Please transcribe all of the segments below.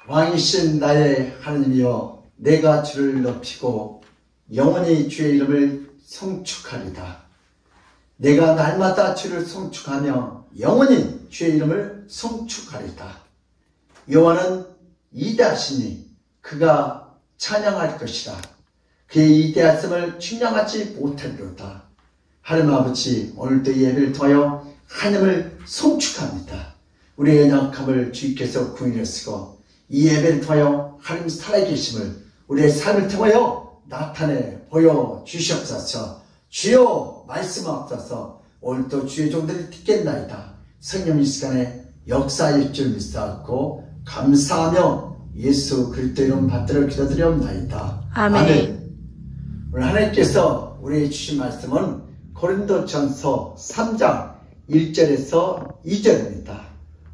왕이신 나의 하느님이여, 내가 주를 높이고 영원히 주의 이름을 송축하리다. 내가 날마다 주를 송축하며 영원히 주의 이름을 송축하리다. 여호와는 이대하시니 그가 찬양할 것이라. 그의 이대하심을 측량하지 못하리로다. 하나님 아버지, 오늘도 예배를 통하여 하나님을 송축합니다. 우리의 연약함을 주께서 구인하시고 이 예배를 통하여 하나님 살아계심을 우리의 삶을 통하여 나타내 보여주시옵소서. 주여 말씀하옵소서. 오늘도 주의 종들이 듣겠나이다. 성령 이 시간에 역사일 줄 믿사옵고 감사하며 예수 그리스도 이름 받들어 기도드리옵나이다. 아멘. 오늘 하나님께서 우리에게 주신 말씀은 고린도전서 3장 1절에서 2절입니다.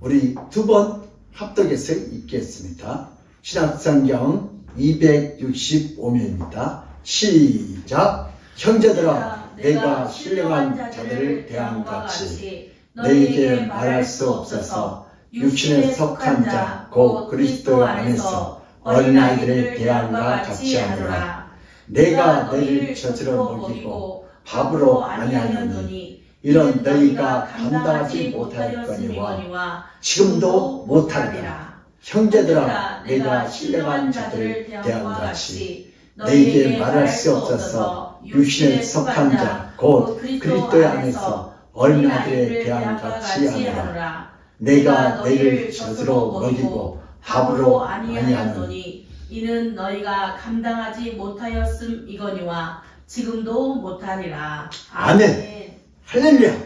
우리 두 번 합독해서 읽겠습니다. 신약성경 265면입니다. 시작. 형제들아, 내가 신령한 자들을 대함과 같이 너희에게 말할 수 없어서 육신에 속한 자 곧 그리스도 안에서 어린아이들의 대함과 같이 하노라. 내가 너희를 젖으로 먹이고 밥으로 아니하노니 이런 너희가 감당하지 못하였거니와 지금도 못하리라. 형제들아, 내가 신령한 자들을 대함과 같이 너희에게 말할 수 없어서 육신에 속한 자 곧 그리스도 안에서 어린아이들의 대함과 같이 하노라. 내가 너희를 젖으로 먹이고 밥으로 아니하노니 이는 너희가 감당하지 못하였음이거니와 지금도 못하리라. 아멘. 할렐루야.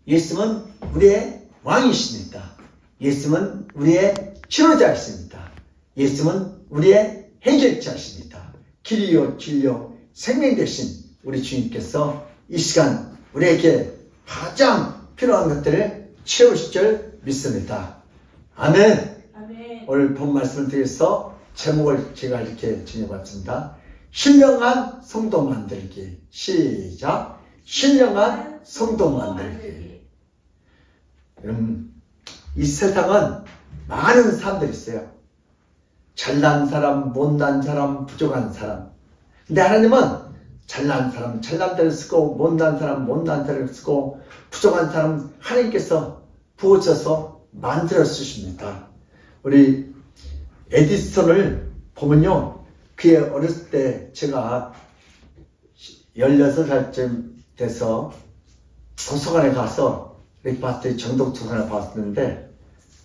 예수님은 우리의 왕이십니다. 예수님은 우리의 치료자이십니다. 예수님은 우리의 해결자이십니다. 길이요 진리요 생명 되신 우리 주님께서 이 시간 우리에게 가장 필요한 것들을 채우실 줄 믿습니다. 아멘. 아멘. 오늘 본 말씀을 드려서 제목을 제가 이렇게 정해봤습니다. 신령한 성도 만들기. 시작. 신령한 성도 만들기. 여러분, 이 세상은 많은 사람들이 있어요. 잘난 사람, 못난 사람, 부족한 사람. 근데 하나님은 잘난 사람, 잘난 대로 쓰고, 못난 사람, 못난 대로 쓰고, 부족한 사람 하나님께서 부어져서 만들어 쓰십니다. 우리 에디슨을 보면요, 그의 어렸을 때 제가 16살쯤 돼서 도서관에 가서 이렇게 봤더니 정독도서관에 봤는데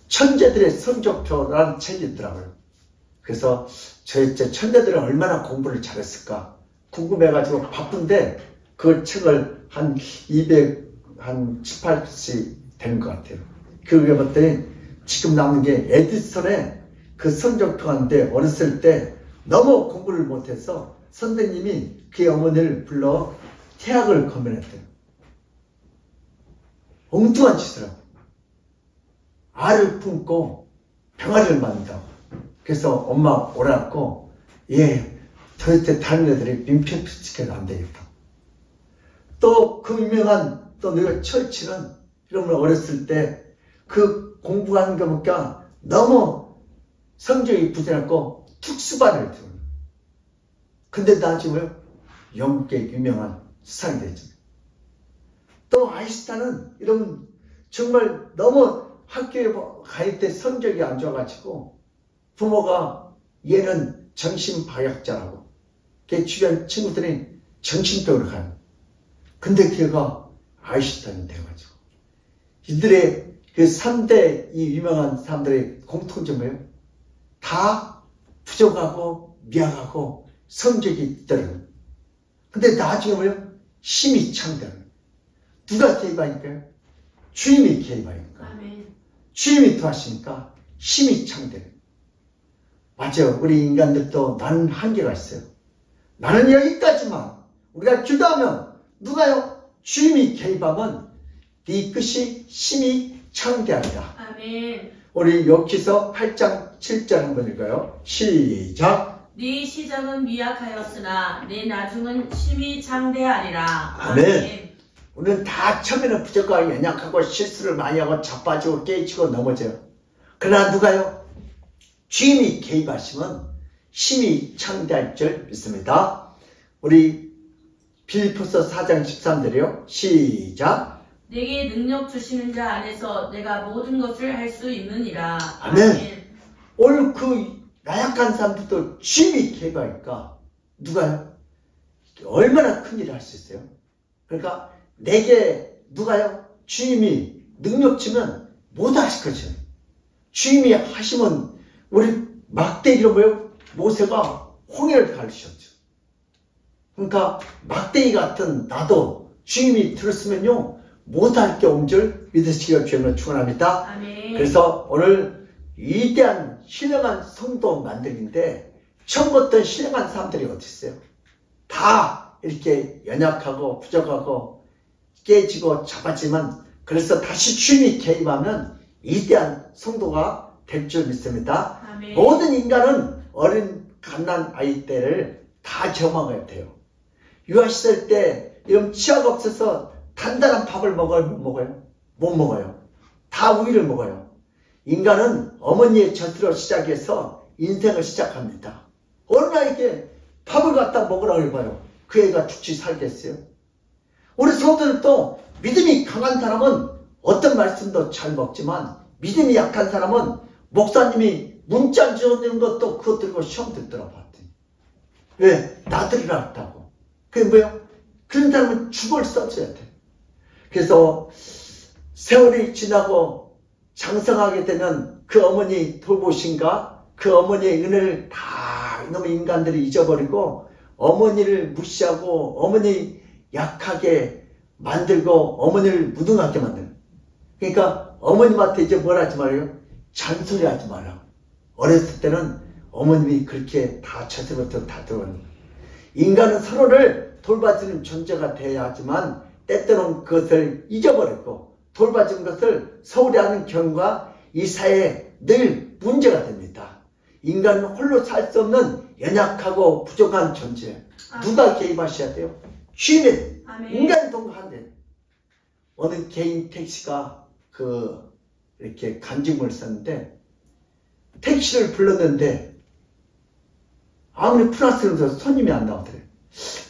천재들의 성적표라는 책이 있더라고요. 그래서 저 천재들은 얼마나 공부를 잘했을까 궁금해가지고 바쁜데 그 책을 한 218씩 되는 것 같아요. 그게 봤더니 지금 남은 게 에디슨의 그 성적표인데 어렸을 때 너무 공부를 못해서 선생님이 그의 어머니를 불러 태학을 검연했대요. 엉뚱한 짓을 하고 알을 품고 병아리를 만든다고. 그래서 엄마 오라고 도대체 다른 애들이 민폐시켜도 안 되겠다. 또 그 유명한 또 내가 철치는 이런 걸 어렸을 때 그 공부하는 거 보니까 너무 성적이 부진했고 특수반을 들어요. 근데 나중에 영국의 유명한 수상이 되죠. 또 아인슈타인은 이런 정말 너무 학교에 갈 때 성적이 안 좋아가지고 부모가 얘는 정신방역자라고 걔 주변 친구들이 정신병으로 가요. 근데 걔가 아인슈타인이 돼가지고 이들의 그 3대 이 유명한 사람들의 공통점이 뭐예요? 다 부족하고 미약하고 성적이 있더라고요. 근데 나중에 뭐예요? 힘이 창대해요. 누가 개입하니까요? 주님이 개입하니까. 아멘. 주님이 도와주시니까 힘이 창대해요. 맞아요. 우리 인간들도 나는 한계가 있어요. 나는 여기까지만. 우리가 기도하면 누가요? 주님이 개입하면 네 끝이 힘이 창대합니다. 아멘. 우리 욥기서 8장 7절 한번 읽어요. 시작. 네 시작은 미약하였으나 네 나중은 힘이 장대하리라. 아멘. 우리는 다 처음에는 부족하고 연약하고 실수를 많이 하고 자빠지고 깨지고 넘어져요. 그러나 누가요? 주님이 개입하시면 힘이 창대할 줄 믿습니다. 우리 빌립보서 4장 13절이요. 시작. 내게 능력 주시는 자 안에서 내가 모든 것을 할 수 있느니라. 아멘. 오늘 그 나약한 사람들도 주님이 개입하니까 누가요? 얼마나 큰 일을 할 수 있어요. 그러니까 내게 누가요? 주님이 능력 주면 못 하실 것이에요. 주님이 하시면 우리 막대기로 뭐예요? 모세가 홍해를 가르치셨죠. 그러니까 막대기 같은 나도 주님이 들었으면요 못할 게 없는 줄 믿으시기를 주님으로 축원합니다. 아멘. 그래서 오늘 위대한 신령한 성도 만들기인데 처음부터 신령한 사람들이 어디 있어요? 다 이렇게 연약하고 부족하고 깨지고 잡았지만 그래서 다시 주님이 개입하면 위대한 성도가 될 줄 믿습니다. 아멘. 모든 인간은 어린 갓난 아이 때를 다 경험해야 돼요. 유아시절 때 이런 치아가 없어서 단단한 밥을 먹어요? 못 먹어요? 못 먹어요. 다 우유를 먹어요. 인간은 어머니의 젖으로 시작해서 인생을 시작합니다. 얼마나 이렇게 밥을 갖다 먹으라고 해봐요. 그 애가 죽지 살겠어요? 우리 성도들도 믿음이 강한 사람은 어떤 말씀도 잘 먹지만 믿음이 약한 사람은 목사님이 문자 주는 것도 그것 들고 시험 듣더라 봤더니 왜? 나들이라 했다고. 그게 뭐예요? 그런 사람은 죽을 써줘야 돼. 그래서 세월이 지나고 장성하게 되면 그 어머니 돌보신가 그 어머니의 은혜를 다 이놈의 인간들이 잊어버리고 어머니를 무시하고 어머니 약하게 만들고 어머니를 무능하게 만드는. 그러니까 어머님한테 이제 뭘 하지 말아요? 잔소리하지 말라고. 어렸을 때는 어머님이 그렇게 다 저서부터 다 들어오는 거예요. 인간은 서로를 돌봐주는 존재가 되어야 하지만 때때로는 그것을 잊어버렸고 돌봐주는 것을 소홀히 하는 경우가 이 사회에 늘 문제가 됩니다. 인간은 홀로 살 수 없는 연약하고 부족한 존재. 누가 개입하셔야 돼요? 주인은 인간이 동거한대. 어느 개인 택시가 이렇게 간증을 썼는데 택시를 불렀는데 아무리 플러스로 손님이 안 나오더래.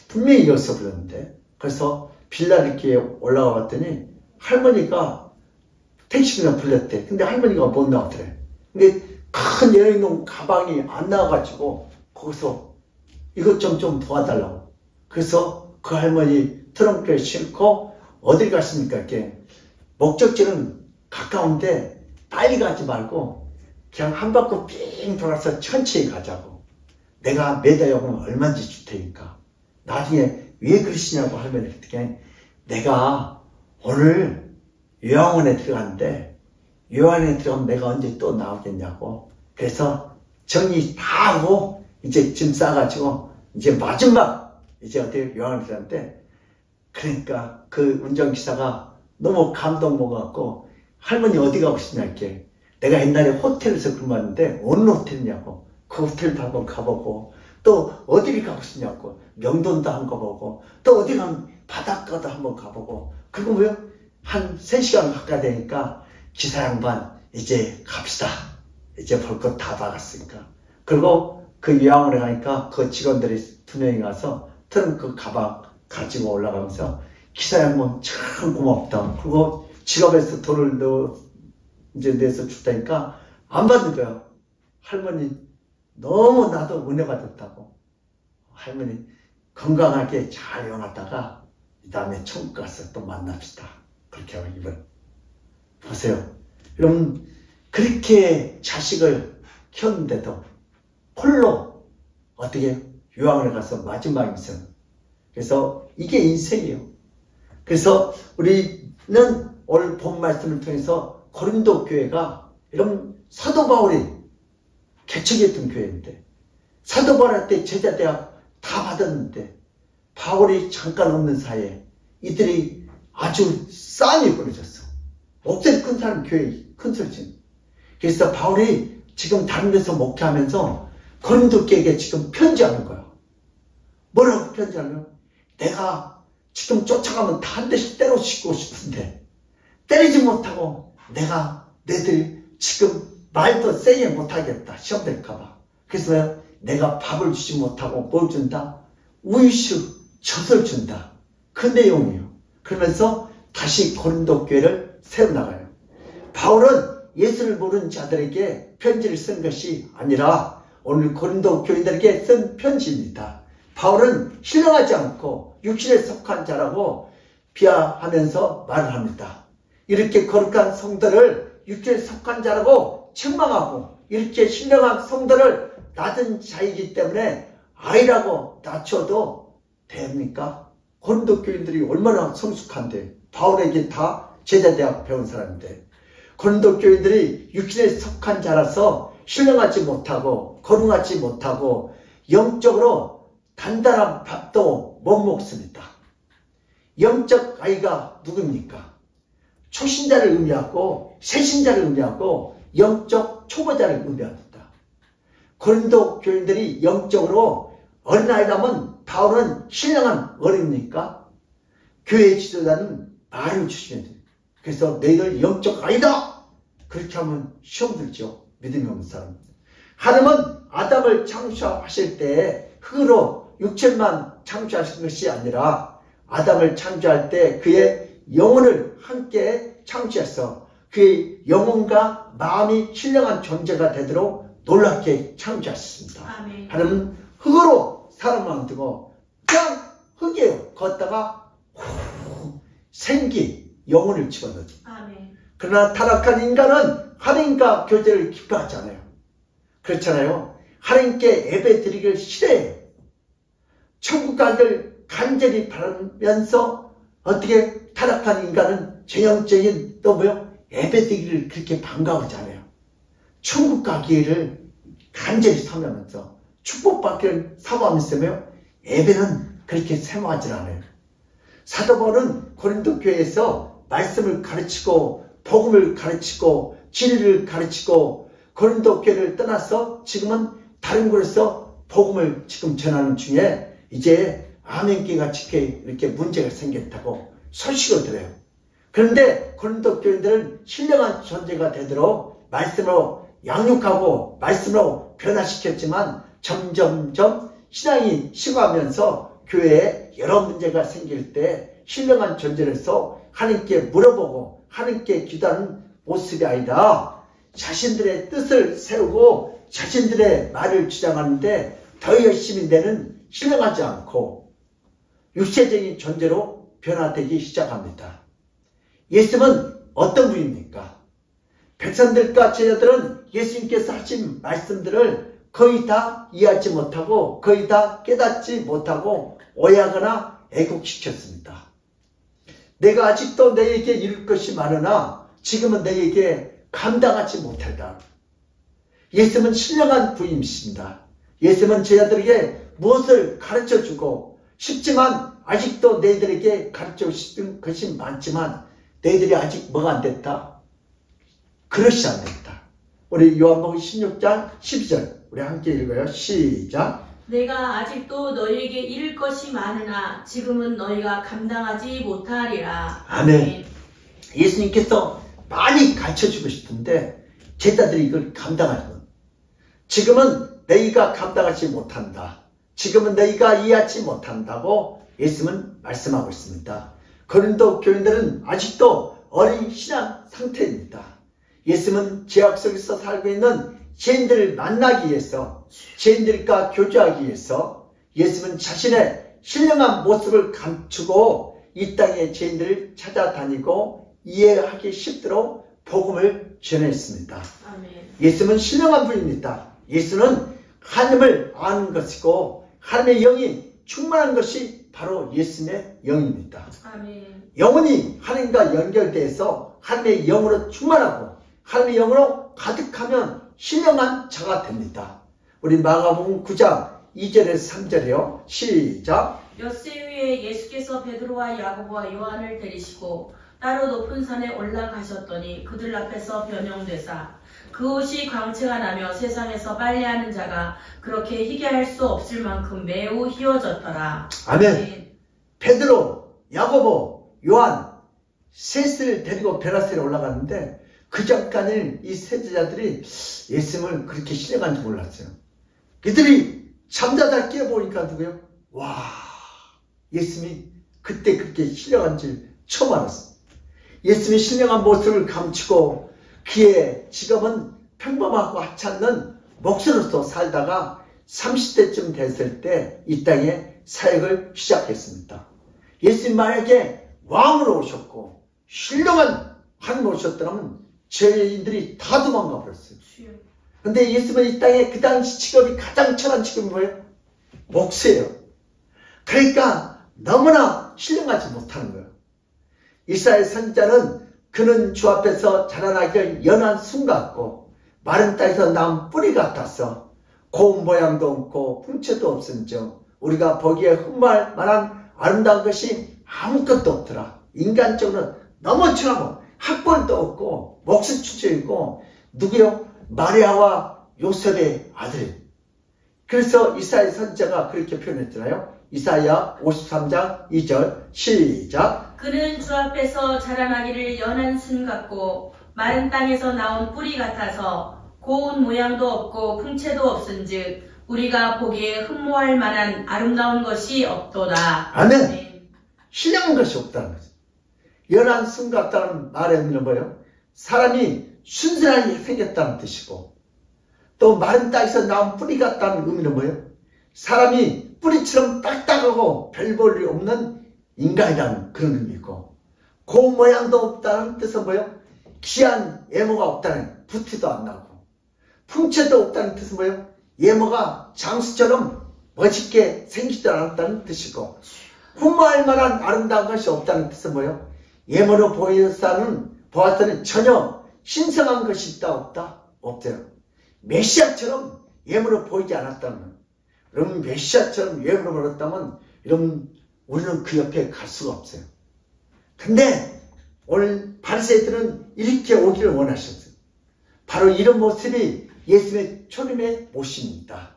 분명히 이어서 불렀는데 그래서 빌라 이렇게 올라가 봤더니 할머니가 택시 그냥 불렀대. 근데 할머니가 못 나오더래. 근데 큰 여행용 가방이 안 나와가지고 거기서 이것 좀 도와달라고. 그래서 그 할머니 트렁크에 싣고 어딜 갔습니까? 이렇게 목적지는 가까운데 빨리 가지 말고 그냥 한 바퀴 삥 돌아서 천천히 가자고. 내가 매달 요금 얼마인지 줄 테니까 나중에 왜 그러시냐고 할머니 그랬더니 내가 오늘 요양원에 들어갔는데 요양원에 들어가면 내가 언제 또 나오겠냐고. 그래서 정리 다 하고 이제 짐 싸가지고 이제 마지막 이제 어디 요양원에 들어갔는데 그러니까 그 운전기사가 너무 감동 먹어갖고 할머니 어디 가고 싶냐 이렇게. 내가 옛날에 호텔에서 근무했는데 어느 호텔이냐고. 그 호텔도 한번 가보고 또 어디를 가고 싶냐고. 명동도 한번 가보고 또 어디 가면 바닷가도 한번 가보고. 그리고 뭐요? 한 3시간 가까이 되니까 기사 양반 이제 갑시다. 이제 볼 것 다 박았으니까. 그리고 그 요양원에 가니까 그 직원들이 2명이 가서 트렁크 가방 가지고 올라가면서 기사 양반 참 고맙다. 그리고 지갑에서 돈을 이제 내서 줬다니까 안 받는 거야. 할머니 너무 나도 은혜 받았다고. 할머니 건강하게 잘 영하다가 이 다음에 천국 가서 또 만납시다. 그렇게 하고 이번 보세요. 여러분 그렇게 자식을 키웠는데도 홀로 어떻게 요양원에 가서 마지막 인생. 그래서 이게 인생이에요. 그래서 우리는 오늘 본 말씀을 통해서 고린도 교회가 이런 사도 바울이 개척했던 교회인데 사도 바울 할 때 제자대학 다 받았는데 바울이 잠깐 없는 사이에 이들이 아주 싸움이 벌어졌어. 목소리 큰 사람 교회 큰 소리지. 그래서 바울이 지금 다른 데서 목회하면서 고린도 교회에게 지금 편지하는 거야. 뭐라고 편지하면 내가 지금 쫓아가면 다 한 대씩 때려치고 싶은데 때리지 못하고 내가 너희들 지금 말도 세게 못하겠다. 시험 될까봐. 그래서 내가 밥을 주지 못하고 뭘 준다? 우유슈 젖을 준다. 그 내용이에요. 그러면서 다시 고린도 교회를 세워나가요. 바울은 예수를 모르는 자들에게 편지를 쓴 것이 아니라 오늘 고린도 교인들에게 쓴 편지입니다. 바울은 신령하지 않고 육신에 속한 자라고 비하하면서 말을 합니다. 이렇게 거룩한 성도를 육신에 속한 자라고 책망하고 이렇게 신령한 성도를 낮은 자이기 때문에 아이라고 낮춰도 됩니까? 고린도 교인들이 얼마나 성숙한데 바울에게 다 제자대학 배운 사람인데 고린도 교인들이 육신에 속한 자라서 신령하지 못하고 거룩하지 못하고 영적으로 단단한 밥도 못 먹습니다. 영적 아이가 누굽니까? 초신자를 의미하고 새신자를 의미하고 영적 초보자를 의미합니다. 고린도 교인들이 영적으로 어린아이라면 바울은 신령한 어린입니까? 교회 지도자는 말을 주시면 돼요. 그래서 너희들 영적 아이다! 그렇게 하면 시험 들죠. 믿음이 없는 사람. 하나님은 아담을 창조하실 때 흙으로 육체만 창조하신 것이 아니라 아담을 창조할 때 그의 영혼을 함께 창조해서 그의 영혼과 마음이 신령한 존재가 되도록 놀랍게 창조하셨습니다. 아멘. 하나님은 흙으로 사람을 만들고 그냥 흙이에요. 걷다가 생기, 영혼을 집어넣죠. 그러나 타락한 인간은 하나님과 교제를 기뻐하지 않아요. 그렇잖아요. 하나님께 예배 드리기를 싫어해요. 천국 가기를 간절히 바라면서 어떻게 타락한 인간은 전형적인 또 뭐요? 예배 드리기를 그렇게 반가워하지 않아요. 천국가기를 간절히 사모하면서 축복받기를 사모하면서 예배는 그렇게 사모하지 않아요. 사도 바울은 고린도 교회에서 말씀을 가르치고 복음을 가르치고 진리를 가르치고 고린도 교회를 떠나서 지금은 다른 곳에서 복음을 지금 전하는 중에 이제 아멘기가 이렇게 문제가 생겼다고 소식을 들어요. 그런데 고린도 교인들은 신령한 존재가 되도록 말씀으로 양육하고 말씀으로 변화시켰지만 점점점 신앙이 식어가면서 교회에 여러 문제가 생길 때 신령한 존재로서 하나님께 물어보고 하나님께 기도하는 모습이 아니라 자신들의 뜻을 세우고 자신들의 말을 주장하는데 더 열심히 내는 신령하지 않고 육체적인 존재로 변화되기 시작합니다. 예수님은 어떤 분입니까? 백성들과 제자들은 예수님께서 하신 말씀들을 거의 다 이해하지 못하고 거의 다 깨닫지 못하고 오해하거나 애국시켰습니다. 내가 아직도 너에게 이룰 것이 많으나 지금은 너에게 감당하지 못한다. 예수님은 신령한 부임이십니다. 예수님은 제자들에게 무엇을 가르쳐주고 싶지만 아직도 너희들에게 가르치고 싶은 것이 많지만 너희들이 아직 뭐가 안 됐다? 그릇이 안 됐다. 우리 요한복음 16장 12절 우리 함께 읽어요. 시작. 내가 아직도 너희에게 이를 것이 많으나 지금은 너희가 감당하지 못하리라. 아멘. 예수님께서 많이 가르쳐주고 싶은데 제자들이 이걸 감당하지 못. 지금은 너희가 감당하지 못한다. 지금은 너희가 이해하지 못한다고 예수님은 말씀하고 있습니다. 고린도 교인들은 아직도 어린 신앙 상태입니다. 예수님은 죄악 속에서 살고 있는 죄인들을 만나기 위해서 죄인들과 교제하기 위해서 예수님은 자신의 신령한 모습을 감추고 이 땅의 죄인들을 찾아다니고 이해하기 쉽도록 복음을 전했습니다. 아멘. 예수님은 신령한 분입니다. 예수는 하나님을 아는 것이고 하나님의 영이 충만한 것이 바로 예수님의 영입니다. 아멘. 영혼이 하나님과 연결돼서 하나님의 영으로 충만하고 하나님의 영으로 가득하면 신령한 자가 됩니다. 우리 마가복음 9장 2절에서 3절이요. 시작. 엿새 후에 예수께서 베드로와 야고보와 요한을 데리시고 따로 높은 산에 올라가셨더니 그들 앞에서 변형되사 그 옷이 광채가 나며 세상에서 빨래하는 자가 그렇게 희게 할 수 없을 만큼 매우 희어졌더라. 아멘. 베드로, 야고보, 요한 셋을 데리고 베라스에 올라갔는데 그 전까지는 이 세제자들이 예수님을 그렇게 신령한지 몰랐어요. 그들이 잠자다 깨어보니까 누구요? 와, 예수님이 그때 그렇게 신령한지 처음 알았어. 예수님이 신령한 모습을 감추고 그의 직업은 평범하고 하찮는 목사로서 살다가 30대쯤 됐을 때 이 땅에 사역을 시작했습니다. 예수님 만약에 왕으로 오셨고 신령한 하나님 오셨더라면 죄인들이 다 도망가 버렸어요. 근데 예수님은 이 땅에 그 당시 직업이 가장 천한 직업이 뭐예요? 목사예요. 그러니까 너무나 신령하지 못하는 거예요. 이사야 선지자는 그는 주 앞에서 자라나기를 연한 순 같고 마른 땅에서 난 뿌리 같아서 고운 모양도 없고 풍채도 없은즉 우리가 보기에 흠모할 만한 아름다운 것이 아무것도 없더라. 인간적으로 너무 천하고 학벌도 없고 목수 출신이고 누구요? 마리아와 요셉의 아들이에요. 그래서 이사야 선지자가 그렇게 표현했잖아요. 이사야 53장 2절 시작. 그는 주 앞에서 자라나기를 연한 순 같고 마른 땅에서 나온 뿌리 같아서 고운 모양도 없고 풍채도 없은즉 우리가 보기에 흠모할 만한 아름다운 것이 없도다. 아멘. 네. 신령한 것이 없다는 거죠. 연한 순 같다는 말의 의미는 뭐예요? 사람이 순순하게 생겼다는 뜻이고 또 마른 땅에서 나온 뿌리 같다는 의미는 뭐예요? 사람이 뿌리처럼 딱딱하고 별 볼 일 없는 인간이라는 그런 의미고 고운 모양도 없다는 뜻은 뭐예요? 귀한 외모가 없다는 부티도 안 나고 풍채도 없다는 뜻은 뭐예요? 외모가 장수처럼 멋있게 생기지 않았다는 뜻이고 흠모할 만한 아름다운 것이 없다는 뜻은 뭐예요? 외모로 보아서는 전혀 신성한 것이 있다 없다? 없어요. 메시아처럼 예물로 보이지 않았다면, 여러분 메시아처럼 예물로 보였다면 여러분 우리는 그 옆에 갈 수가 없어요. 근데 오늘 바리새인들은 이렇게 오기를 원하셨어요. 바로 이런 모습이 예수님의 초림의 모습입니다.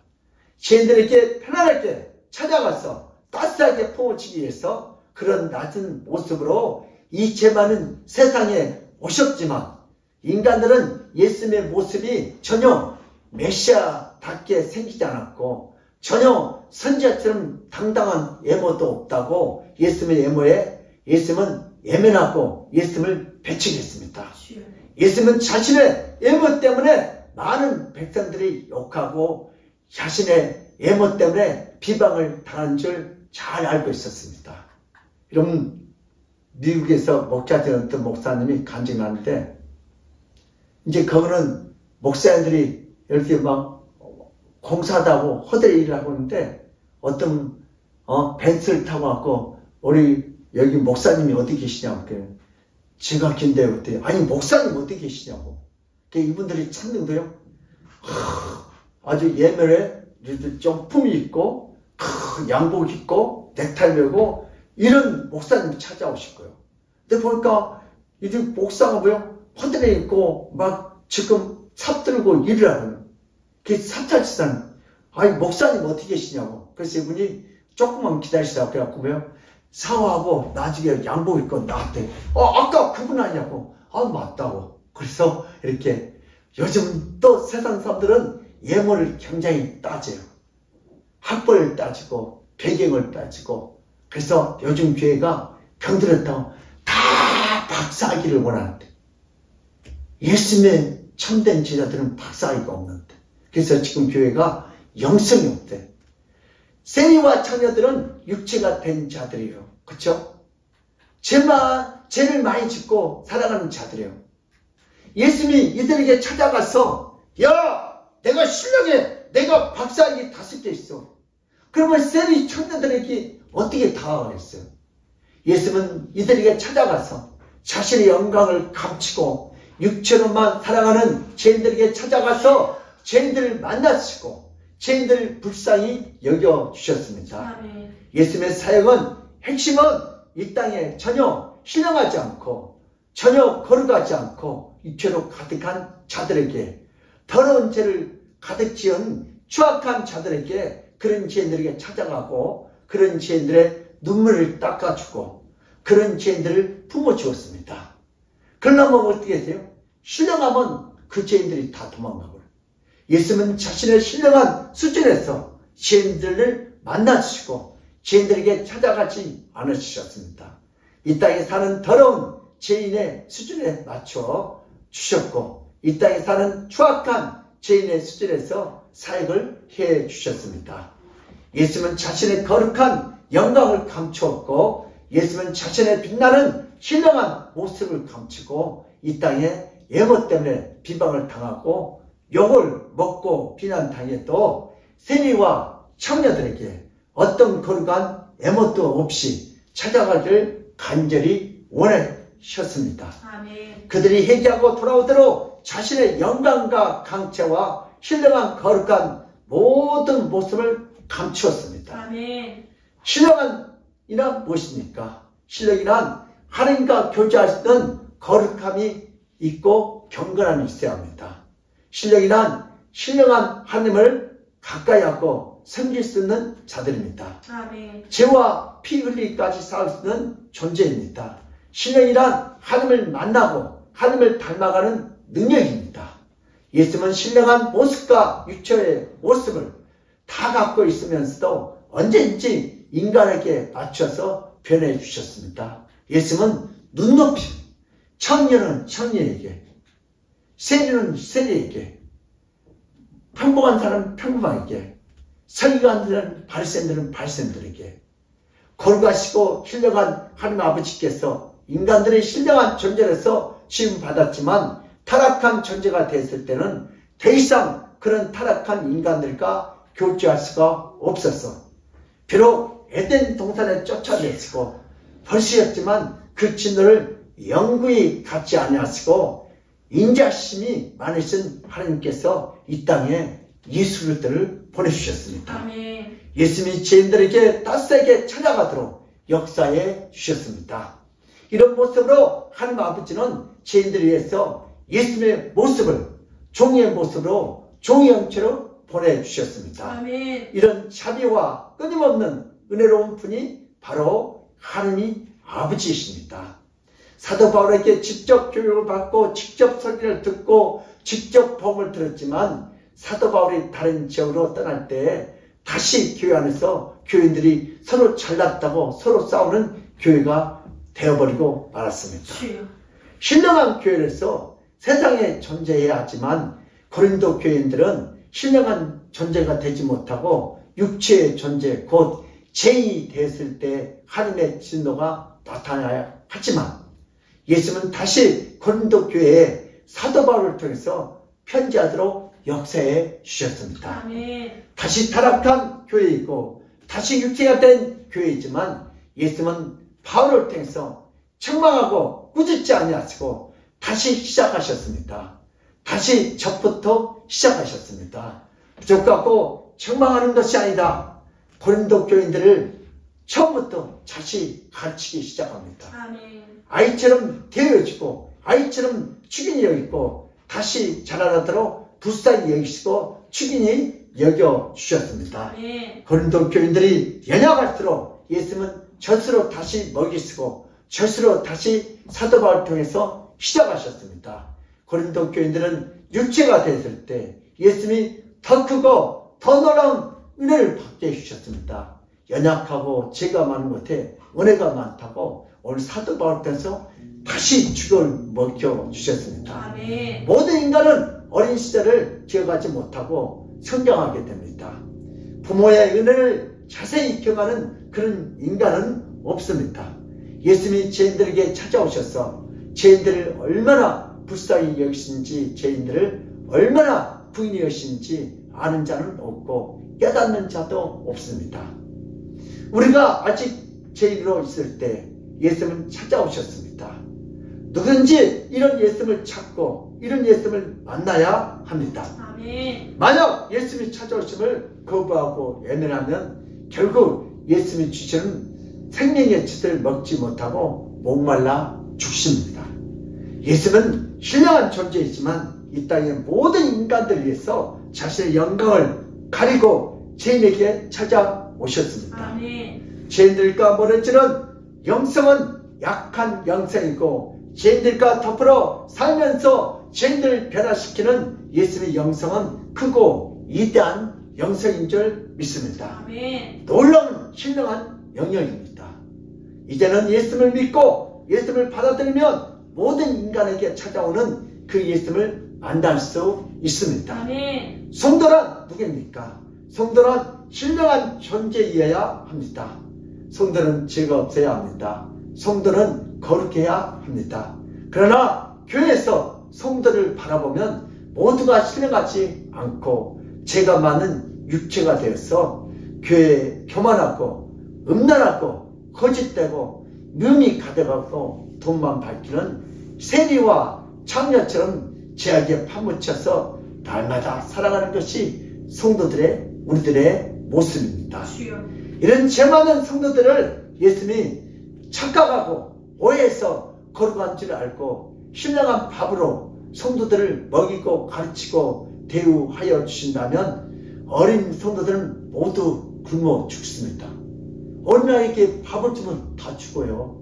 죄인들에게 편안하게 찾아가서 따스하게 품어주기 위해서 그런 낮은 모습으로 이 죄 많은 세상에 오셨지만, 인간들은 예수님의 모습이 전혀 메시아답게 생기지 않았고 전혀 선지자처럼 당당한 외모도 없다고 예수님의 외모에 예수님은 예면하고 예수님을 배척했습니다. 예수님은 자신의 외모 때문에 많은 백성들이 욕하고 자신의 외모 때문에 비방을 당한 줄 잘 알고 있었습니다. 여러분, 미국에서 목자되는 어떤 목사님이 간증 나는데, 이제 그거는 목사님들이 이렇게 막 공사하다고 허대리 일을 하고 있는데, 어떤 벤츠를 타고 왔고 우리 여기 목사님이 어디 계시냐고. 제가 긴데요. 그때 아니 목사님 어디 계시냐고. 이분들이 찾는데요, 아주 예면에 좀 품이 있고 양복 입고 넥타이 메고 이런 목사님이 찾아오실 거예요. 근데 보니까 이 목사가 뭐요? 허드레 입고 막 지금 삽 들고 일을 하는, 그 삽탈치사는, 아니 목사님 어디 계시냐고. 그래서 이분이 조금만 기다리시라고 그래갖고 뭐요? 샤워하고 나중에 양복 입고 나한테 아까 그분 아니냐고. 맞다고. 그래서 이렇게 요즘 또 세상 사람들은 예물을 굉장히 따져요. 학벌을 따지고 배경을 따지고. 그래서 요즘 교회가 병들었다고 다 박사하기를 원하는데, 예수님의 참된 제자들은 박사하기가 없는데, 그래서 지금 교회가 영성이 없대. 세리와 처녀들은 육체가 된 자들이에요. 그쵸? 죄를 많이 짓고 살아가는 자들이에요. 예수님이 이들에게 찾아가서, 야! 내가 신령해! 내가 박사학위 5개 있어. 그러면 세리 처녀들에게 어떻게 다가가겠어요? 예수님은 이들에게 찾아가서 자신의 영광을 감추고 육체로만 살아가는 죄인들에게 찾아가서 죄인들을 만나시고 죄인들을 불쌍히 여겨주셨습니다. 아멘. 예수님의 사역은, 핵심은 이 땅에 전혀 신령하지 않고 전혀 거룩하지 않고 육체로 가득한 자들에게, 더러운 죄를 가득 지은 추악한 자들에게, 그런 죄인들에게 찾아가고 그런 죄인들의 눈물을 닦아주고 그런 죄인들을 품어주었습니다. 그러려면 어떻게 돼요? 신령하면 그 죄인들이 다 도망가고, 예수님은 자신의 신령한 수준에서 죄인들을 만나주시고 죄인들에게 찾아가지 않으셨습니다. 이 땅에 사는 더러운 죄인의 수준에 맞춰 주셨고, 이 땅에 사는 추악한 죄인의 수준에서 사역을 해 주셨습니다. 예수님은 자신의 거룩한 영광을 감추었고, 예수님은 자신의 빛나는 신령한 모습을 감추고 이 땅에 예모 때문에 비방을 당하고 욕을 먹고 비난당해도 세리와 청녀들에게 어떤 거룩한 예모도 없이 찾아가기를 간절히 원하셨습니다. 아멘. 그들이 회개하고 돌아오도록 자신의 영광과 강체와 신령한 거룩한 모든 모습을 감추었습니다. 아멘. 신령한이란 무엇입니까? 신령이란 하나님과 교제할 수 있는 거룩함이 있고 경건함이 있어야 합니다. 신령이란 신령한 하나님을 가까이 하고 섬길 수 있는 자들입니다. 아멘. 죄와 피 흘리기까지 싸울 수 있는 존재입니다. 신령이란 하나님을 만나고 하나님을 닮아가는 능력입니다. 예수님은 신령한 모습과 육체의 모습을 다 갖고 있으면서도 언제든지 인간에게 맞춰서 변해 주셨습니다. 예수님은 눈높이, 청년은 청년에게, 세리는 세리에게, 평범한 사람은 평범하게, 서기관들은 바리새인들은 바리새인들에게, 거룩하시고 신령한 하나님 아버지께서 인간들의 신령한 존재로서 취임받았지만 타락한 존재가 됐을 때는 더 이상 그런 타락한 인간들과 교제할 수가 없었어. 비록 에덴 동산에 쫓아냈고 벌수였지만 그 진노를 영구히 갖지 아니하시고 인자심이 많으신 하나님께서 이 땅에 예수 그리스도를 보내주셨습니다. 아멘. 예수님이 죄인들에게 따스하게 찾아가도록 역사해 주셨습니다. 이런 모습으로 하나님 아버지는 죄인들을 위해서 예수님의 모습을 종의 모습으로 종의 형체로 보내주셨습니다. 아멘. 이런 자비와 끊임없는 은혜로운 분이 바로 하나님 아버지이십니다. 사도 바울에게 직접 교육을 받고 직접 설교를 듣고 직접 복음을 들었지만 사도 바울이 다른 지역으로 떠날 때 다시 교회 안에서 교인들이 서로 잘났다고 서로 싸우는 교회가 되어버리고 말았습니다. 주여. 신령한 교회에서 세상에 존재해야 하지만 고린도 교인들은 신령한 존재가 되지 못하고 육체의 존재 곧 죄인이 됐을 때 하나님의 진노가 나타나야 하지만 예수님은 다시 고린도 교회에 사도 바울을 통해서 편지하도록 역사해 주셨습니다. 아멘. 다시 타락한 교회이고 다시 육체가 된 교회이지만 예수님은 바울을 통해서 책망하고 꾸짖지 아니하시고 다시 시작하셨습니다. 다시 저부터 시작하셨습니다. 부족하고 책망하는 것이 아니다. 고린도 교인들을 처음부터 다시 가르치기 시작합니다. 아멘. 아이처럼 대여주고 아이처럼 축인이 여기고 다시 자라나도록 불쌍히 여기시고 축인이 여겨주셨습니다. 아멘. 고린도 교인들이 연약할수록 예수님은 젖으로 다시 먹이시고 젖으로 다시 사도 바울을 통해서 시작하셨습니다. 고린도 교인들은 육체가 됐을 때 예수님이 더 크고 더 놀라운 은혜를 받게 해주셨습니다. 연약하고 죄가 많은 것에 은혜가 많다고 오늘 사도 바울을 통해서 다시 죽을 먹여주셨습니다. 아멘. 모든 인간은 어린 시절을 기억하지 못하고 성장하게 됩니다. 부모의 은혜를 자세히 기억하는 그런 인간은 없습니다. 예수님이 죄인들에게 찾아오셔서 죄인들을 얼마나 불쌍히 여기시는지 죄인들을 얼마나 부인히 여기시는지 아는 자는 없고 깨닫는 자도 없습니다. 우리가 아직 죄인으로 있을 때 예수님은 찾아오셨습니다. 누구든지 이런 예수님을 찾고 이런 예수님을 만나야 합니다. 아멘. 만약 예수님이 찾아오심을 거부하고 외면하면 결국 예수님이 주시는 생명의 젖을 먹지 못하고 목말라 죽습니다. 예수는 신령한 존재이지만 이 땅의 모든 인간들을 위해서 자신의 영광을 가리고 죄인에게 찾아오셨습니다. 아멘. 죄인들과 멀어지는 영성은 약한 영성이고 죄인들과 더불어 살면서 죄인들을 변화시키는 예수님의 영성은 크고 위대한 영성인 줄 믿습니다. 아멘. 놀라운 신령한 영역입니다. 이제는 예수님을 믿고 예수님을 받아들이면 모든 인간에게 찾아오는 그 예수님을 만날 수 있습니다. 아멘. 성도란 누구입니까? 성도란 신령한 존재이어야 합니다. 성도는 죄가 없어야 합니다. 성도는 거룩해야 합니다. 그러나 교회에서 성도를 바라보면 모두가 신령하지 않고 죄가 많은 육체가 되어서 교회에 교만하고 음란하고 거짓되고 미움이 가득하고 돈만 밝히는 세리와 창녀처럼 죄악에 파묻혀서 날마다 살아가는 것이 성도들의 우리들의 모습입니다. 주여. 이런 죄 많은 성도들을 예수님이 착각하고 오해해서 거룩한 줄 알고 신령한 밥으로 성도들을 먹이고 가르치고 대우하여 주신다면 어린 성도들은 모두 굶어 죽습니다. 어린아이에게 밥을 주면 다 죽어요.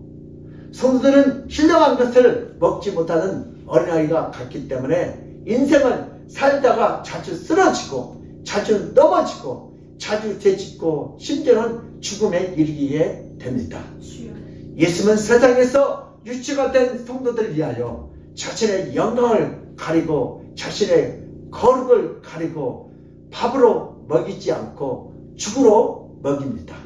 성도들은 신령한 것을 먹지 못하는 어린아이가 같기 때문에 인생을 살다가 자주 쓰러지고 자주 넘어지고 자주 죄짓고 심지어는 죽음에 이르게 됩니다. 주여. 예수님은 세상에서 유치가 된 성도들을 위하여 자신의 영광을 가리고 자신의 거룩을 가리고 밥으로 먹이지 않고 죽으로 먹입니다.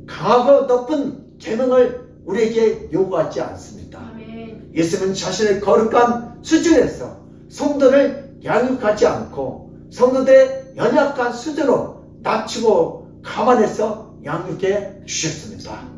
강하고 높은 계명을 우리에게 요구하지 않습니다. 아멘. 예수님은 자신의 거룩한 수준에서 성도를 양육하지 않고 성도들의 연약한 수준으로 낮추고 감안해서 양육해 주셨습니다.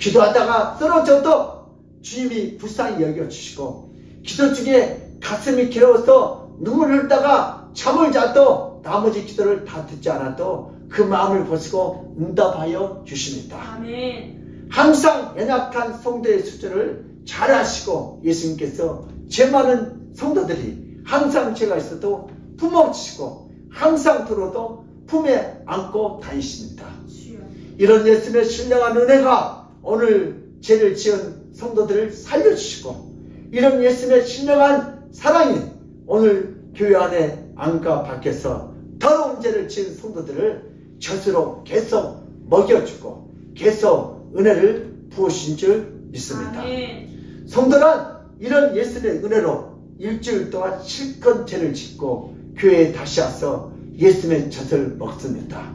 기도하다가 쓰러져도 주님이 불쌍히 여겨주시고 기도 중에 가슴이 괴로워서 눈물을 흘다가 잠을 자도 나머지 기도를 다 듣지 않아도 그 마음을 보시고 응답하여 주십니다. 아멘. 항상 연약한 성도의 수준을 잘 아시고 예수님께서 죄 많은 성도들이 항상 죄가 있어도 품어주시고 항상 들어도 품에 안고 다니십니다. 주여. 이런 예수님의 신령한 은혜가 오늘 죄를 지은 성도들을 살려주시고 이런 예수님의 신령한 사랑이 오늘 교회 안에 안과 밖에서 더러운 죄를 지은 성도들을 젖으로 계속 먹여주고 계속 은혜를 부으신 줄 믿습니다. 아멘. 성도란 이런 예수님의 은혜로 일주일 동안 실컷 죄를 짓고 교회에 다시 와서 예수님의 젖을 먹습니다.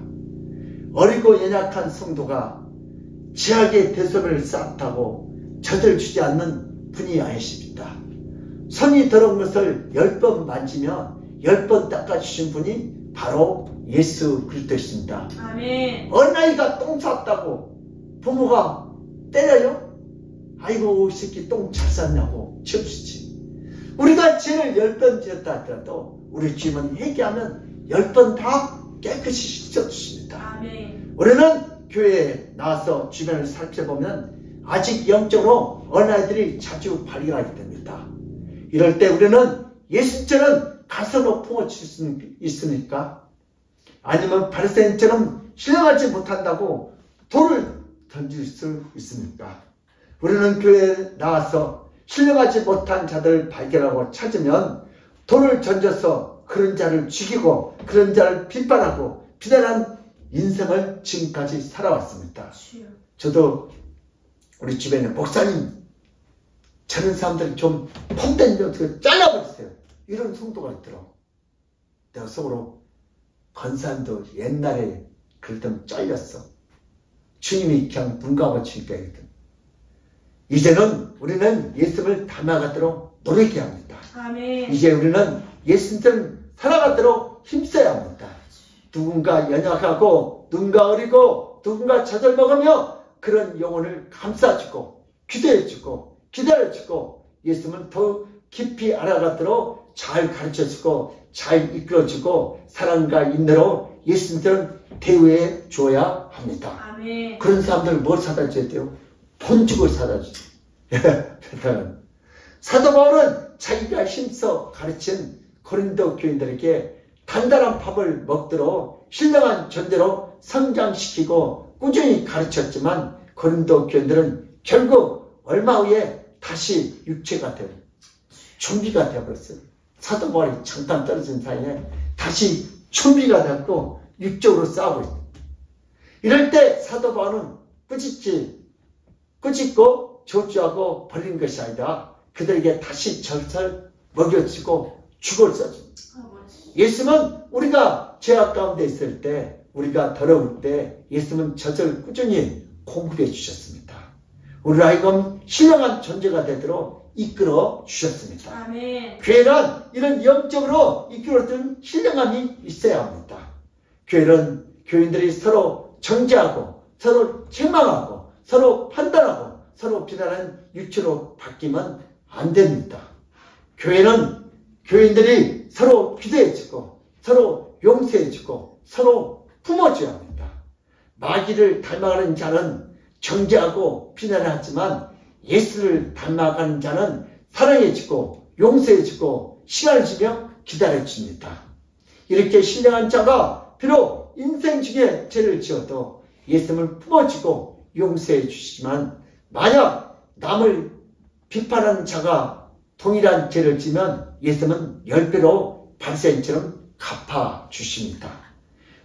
어리고 연약한 성도가 죄악의 대소를 쌓다고 젖을 주지 않는 분이 아니십니다. 손이 더러운 것을 10번 만지면 10번 닦아주신 분이 바로 예수 그리스도이십니다. 아멘. 어린아이가 똥 쌌다고 부모가 때려요? 아이고 이 새끼 똥 잘 쌌냐고 치워주지. 우리가 죄를 10번 지었다 하더라도 우리 주님은 회개하면 10번 다 깨끗이 씻어주십니다. 아멘. 우리는 교회에 나와서 주변을 살펴보면 아직 영적으로 어린아이들이 자주 발견하게 됩니다. 이럴 때 우리는 예수처럼 가슴으로 품어줄 수 있습니까? 아니면 바리새인처럼 신령하지 못한다고 돌을 던질 수 있습니까? 우리는 교회에 나와서 신령하지 못한 자들을 발견하고 찾으면 돌을 던져서 그런 자를 죽이고 그런 자를 비판하고 비난한 인생을 지금까지 살아왔습니다. 저도 우리 주변에 목사님 저런 사람들 좀 폼된 좀 잘라버리세요. 이런 성도가 있더라고. 내가 속으로 권사님도 옛날에 그랬더니 잘렸어. 주님이 그냥 눈 감아주니까 이랬더니. 이제는 우리는 예수님을 닮아가도록 노력해야 합니다. 아멘. 이제 우리는 예수님처럼 살아가도록 힘써야 합니다. 누군가 연약하고 누군가 어리고 누군가 젖을 먹으며 그런 영혼을 감싸주고 기도해주고 기다려주고 예수님은 더 깊이 알아가도록 잘 가르쳐주고 잘 이끌어주고 사랑과 인내로 예수님처럼 대우해 줘야 합니다. 아멘. 그런 사람들 뭘 사다 줘야 돼요? 본죽을 사다 주죠. 사도 바울은 자기가 힘써 가르친 고린도 교인들에게 단단한 밥을 먹도록 신령한 존재로 성장시키고 꾸준히 가르쳤지만 고린도 교인들은 결국 얼마 후에 다시 육체가 되고 좀비가 되어버렸어요. 사도 바울이 잠깐 떨어진 사이에 다시 좀비가 되었고 육적으로 싸우고 있어요. 이럴 때 사도 바울은 꾸짖고 저주하고 버리는 것이 아니라 그들에게 다시 젖을 먹여주고 죽을 써줍니다. 예수님은 우리가 죄악 가운데 있을 때 우리가 더러울 때 예수님은 젖을 꾸준히 공급해 주셨습니다. 우리를 하여금 신령한 존재가 되도록 이끌어 주셨습니다. 아멘. 교회는 이런 영적으로 이끌어준 신령함이 있어야 합니다. 교회는 교인들이 서로 정죄하고 서로 책망하고 서로 판단하고 서로 비난하는 유치로 바뀌면 안 됩니다. 교회는 교인들이 서로 기도해주고 서로 용서해주고 서로 품어줘야 합니다. 마귀를 닮아가는 자는 정죄하고 비난을 하지만 예수를 닮아가는 자는 사랑해주고 용서해주고 시간을 주며 기다려줍니다. 이렇게 신령한 자가 비록 인생 중에 죄를 지어도 예수님을 품어주고 용서해 주시지만 만약 남을 비판하는 자가 동일한 죄를 지면 예수님은 10배로 바리새인처럼 갚아주십니다.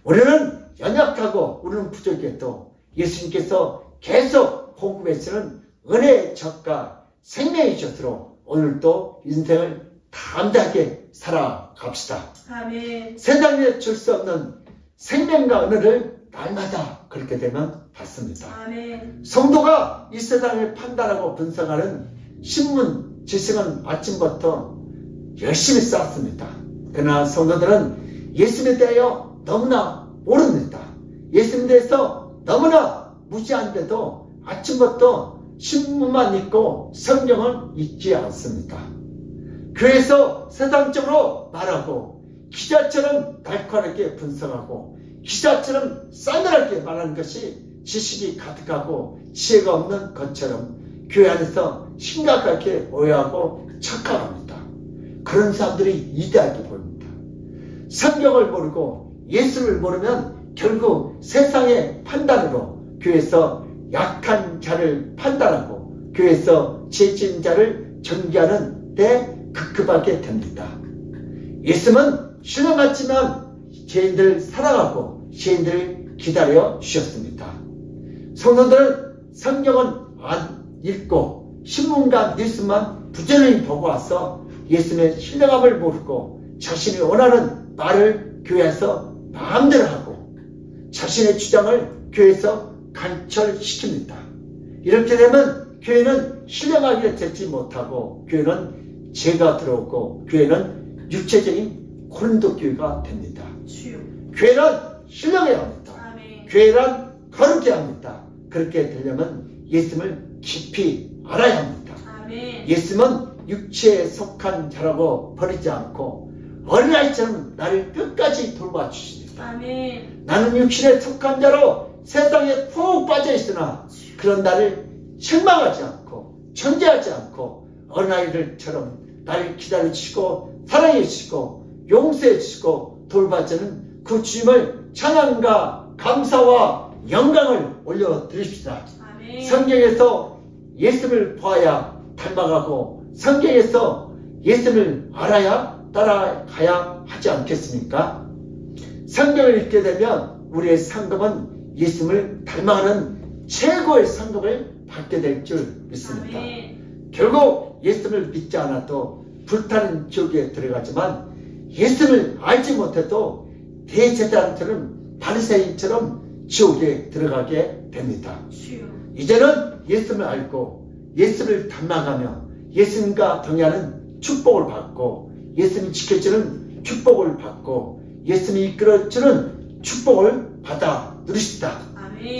우리는 연약하고 우리는 부족해도 예수님께서 계속 공급해주는 은혜의 젖과 생명의 젖으로 오늘도 인생을 담대하게 살아갑시다. 아멘. 세상에 줄 수 없는 생명과 은혜를 날마다 그렇게 되면 받습니다. 아멘. 성도가 이 세상을 판단하고 분석하는 신문 지식은 아침부터 열심히 쌓았습니다. 그러나 성도들은 예수님에 대하여 너무나 모릅니다. 예수님에 대해서 너무나 무지한데도 아침부터 신문만 읽고 성경을 읽지 않습니다. 교회에서 세상적으로 말하고 기자처럼 날카롭게 분석하고 기자처럼 싸늘하게 말하는 것이 지식이 가득하고 지혜가 없는 것처럼 교회 안에서 심각하게 오해하고 착각합니다. 그런 사람들이 이대하게 보입니다. 성경을 모르고 예수를 모르면 결국 세상의 판단으로 교회에서 약한 자를 판단하고 교회에서 죄진 자를 정죄하는 데 급급하게 됩니다. 예수는 신령같지만 죄인들을 사랑하고 죄인들을 기다려 주셨습니다. 성도들은 성경은 안 읽고 신문과 뉴스만 부지런히 보고 와서 예수님의 신령함을 모르고 자신이 원하는 말을 교회에서 마음대로 하고 자신의 주장을 교회에서 관철시킵니다. 이렇게 되면 교회는 신령하게 되지 못하고 교회는 죄가 들어오고 교회는 육체적인 고린도 교회가 됩니다. 교회는 신령해야 합니다. 교회는 거룩해야 합니다. 그렇게 되려면 예수님을 깊이 알아야 합니다. 예수님은 육체에 속한 자라고 버리지 않고 어린아이처럼 나를 끝까지 돌봐주십니다. 나는 육신에 속한 자로 세상에 푹 빠져있으나 그런 나를 책망하지 않고 정죄하지 않고 어린아이들처럼 나를 기다려주시고 사랑해주시고 용서해주시고 돌봐주는 그 주님을 찬양과 감사와 영광을 올려드립시다. 성경에서 예수를 보아야 닮아가고 성경에서 예수를 알아야 따라가야 하지 않겠습니까? 성경을 읽게 되면 우리의 상급은 예수를 닮아가는 최고의 상급을 받게 될 줄 믿습니다. 결국 예수를 믿지 않아도 불타는 지옥에 들어가지만 예수를 알지 못해도 대제사장처럼 바리새인처럼 지옥에 들어가게 됩니다. 이제는 예수를 알고 예수를 닮아가며 예수님과 동의하는 축복을 받고 예수님이 지켜주는 축복을 받고 예수님이 이끌어주는 축복을 받아 누리시다.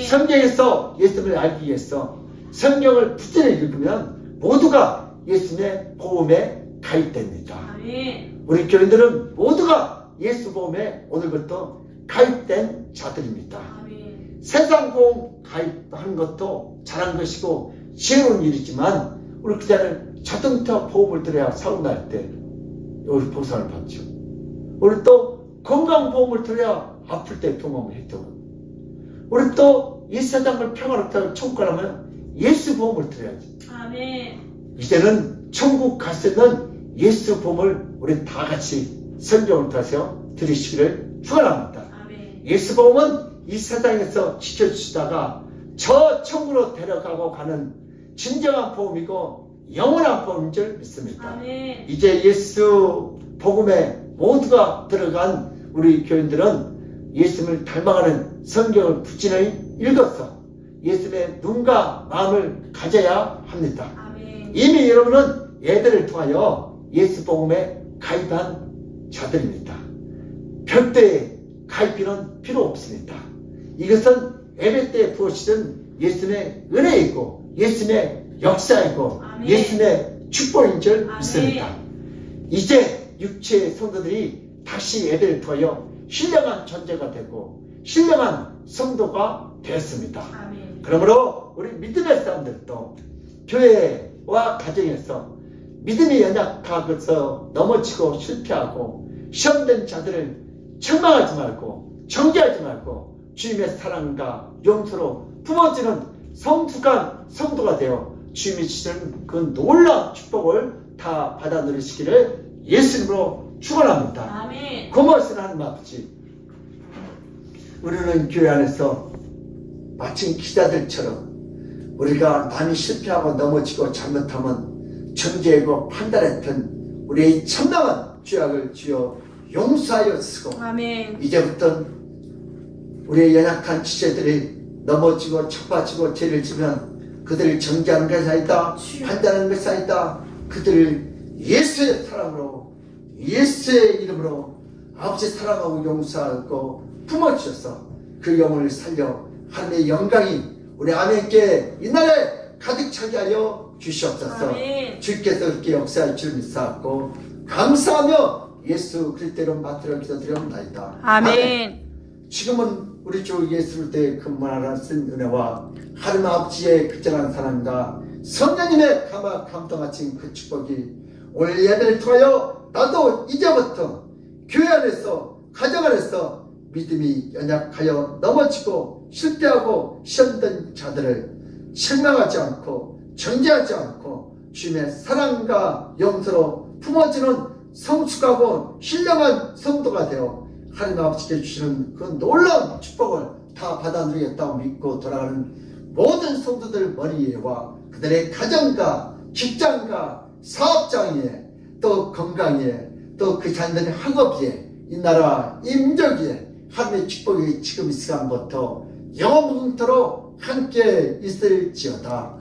성경에서 예수님을 알기 위해서 성경을 부지런히 읽으면 모두가 예수님의 보험에 가입됩니다. 우리 교인들은 모두가 예수 보험에 오늘부터 가입된 자들입니다. 세상 보험 가입하는 것도 잘한 것이고 지혜로운 일이지만 우리 그자는 자동차 보험을 들어야 사고 날 때 여기 보상을 받죠. 우리 또 건강보험을 들어야 아플 때 경험을 했죠. 우리 또 이 세상을 평화롭다고 천국 가려면 예수 보험을 들어야지. 이제는 천국 갈 수 있는 예수 보험을 우리 다 같이 성경을 통해서 들으시기를 축원합니다. 예수 보험은 이 세상에서 지켜주시다가 저 천국으로 데려가고 가는 진정한 보험이고 영원한 보험인 줄 믿습니다. 이제 예수 복음에 모두가 들어간 우리 교인들은 예수님을 닮아가는 성경을 부지런히 읽어서 예수님의 눈과 마음을 가져야 합니다. 이미 여러분은 예배를 통하여 예수 복음에 가입한 자들입니다. 별도의 가입비는 필요 없습니다. 이것은 예배 때 부어주신 예수님의 은혜이고 예수님의 역사이고 예수님의 축복인 줄 믿습니다. 이제 육체의 성도들이 다시 예배를 통하여 신령한 존재가 되고 신령한 성도가 되었습니다. 그러므로 우리 믿음의 사람들도 교회와 가정에서 믿음이 연약하고서 넘어지고 실패하고 시험된 자들을 책망하지 말고 정죄하지 말고 주님의 사랑과 용서로 품어지는 성숙한 성도가 되어 주님이 주시는 그 놀라운 축복을 다 받아 누리시기를 예수님으로 축원합니다. 고마우신 하나님 아버지, 우리는 교회 안에서 마침 기자들처럼 우리가 남이 실패하고 넘어지고 잘못하면 정죄하고 판단했던 우리의 참담한 죄악을 주여 용서하여 주시고 이제부터 우리의 연약한 지체들이 넘어지고 척박지고 죄를 지면 그들을 정죄하는 것이 아니다, 판단하는 것이 아니다, 그들을 예수의 사랑으로 예수의 이름으로 아버지 사랑하고 용서하고 품어주셔서 그 영혼을 살려 하나님의 영광이 우리 아멘께 이날에 가득 차게 하여 주시옵소서. 아멘. 주께서 그렇게 역사할 줄 믿사옵고 감사하며 예수 그리스도로 맡들어 기도드리옵나이다. 아멘. 지금은 우리 주 예수 그리스도의 근본하신 은혜와 하나님 아버지의 극진한 사랑과 성령님의 감동하신 그 축복이 오늘 예배를 통하여 나도 이제부터 교회 안에서 가정 안에서 믿음이 연약하여 넘어지고 실패하고 시험된 자들을 실망하지 않고 정죄하지 않고 주님의 사랑과 용서로 품어주는 성숙하고 신령한 성도가 되어 하나님 아버지께 주시는 그 놀라운 축복을 다 받아 누리겠다고 믿고 돌아가는 모든 성도들 머리에와 그들의 가정과 직장과 사업장에 또 건강에 또 그 자녀들의 학업에 이 나라 이 민족에 하나님의 축복이 지금 이 시간부터 영원토록 함께 있을지어다.